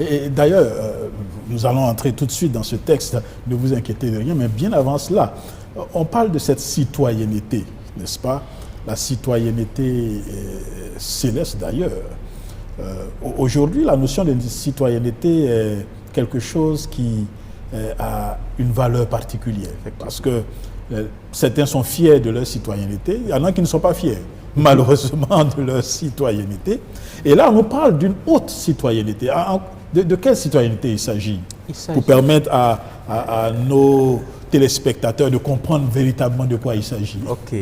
Et d'ailleurs, nous allons entrer tout de suite dans ce texte, ne vous inquiétez de rien, mais bien avant cela, on parle de cette citoyenneté, n'est-ce pas? La citoyenneté céleste d'ailleurs. Aujourd'hui, la notion de citoyenneté est quelque chose qui a une valeur particulière, parce que certains sont fiers de leur citoyenneté, il y en a qui ne sont pas fiers, malheureusement, de leur citoyenneté. Et là, on parle d'une haute citoyenneté. De quelle citoyenneté il s'agit? Pour permettre à nos téléspectateurs de comprendre véritablement de quoi il s'agit. Ok.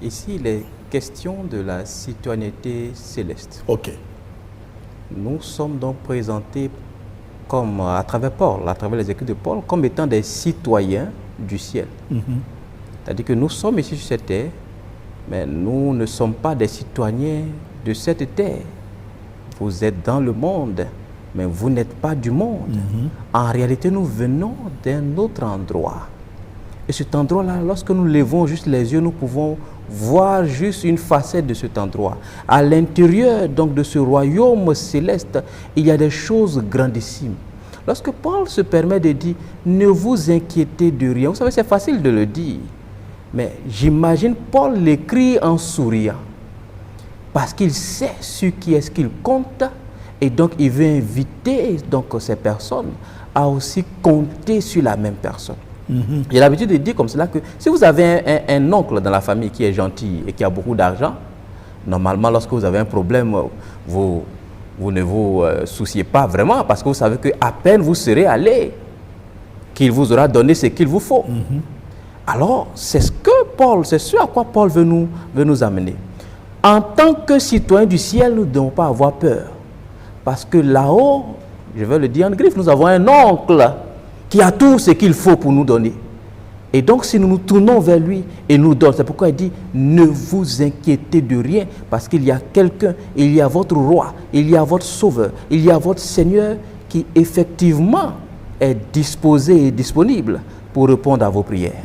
Ici, il est question de la citoyenneté céleste. Ok. Nous sommes donc présentés comme, à travers Paul, à travers les écrits de Paul, comme étant des citoyens du ciel. C'est-à-dire que nous sommes ici sur cette terre, mais nous ne sommes pas des citoyens de cette terre. Vous êtes dans le monde, mais vous n'êtes pas du monde. En réalité, nous venons d'un autre endroit. Et cet endroit-là, lorsque nous levons juste les yeux, nous pouvons voir juste une facette de cet endroit. À l'intérieur donc de ce royaume céleste, il y a des choses grandissimes. Lorsque Paul se permet de dire « ne vous inquiétez de rien », vous savez, c'est facile de le dire. Mais j'imagine Paul l'écrit en souriant. Parce qu'il sait sur qui est-ce qu'il compte. Et donc, il veut inviter donc, ces personnes à aussi compter sur la même personne. J'ai l'habitude de dire comme cela que si vous avez un oncle dans la famille qui est gentil et qui a beaucoup d'argent, normalement, lorsque vous avez un problème, vous ne vous souciez pas vraiment parce que vous savez qu'à peine vous serez allé, qu'il vous aura donné ce qu'il vous faut. Alors, c'est ce à quoi Paul veut nous amener. En tant que citoyens du ciel, nous ne devons pas avoir peur. Parce que là-haut, je vais le dire en griffe, nous avons un oncle qui a tout ce qu'il faut pour nous donner. Et donc, si nous nous tournons vers lui et nous donne, c'est pourquoi il dit, ne vous inquiétez de rien, parce qu'il y a quelqu'un, il y a votre roi, il y a votre sauveur, il y a votre Seigneur qui effectivement est disposé et disponible pour répondre à vos prières.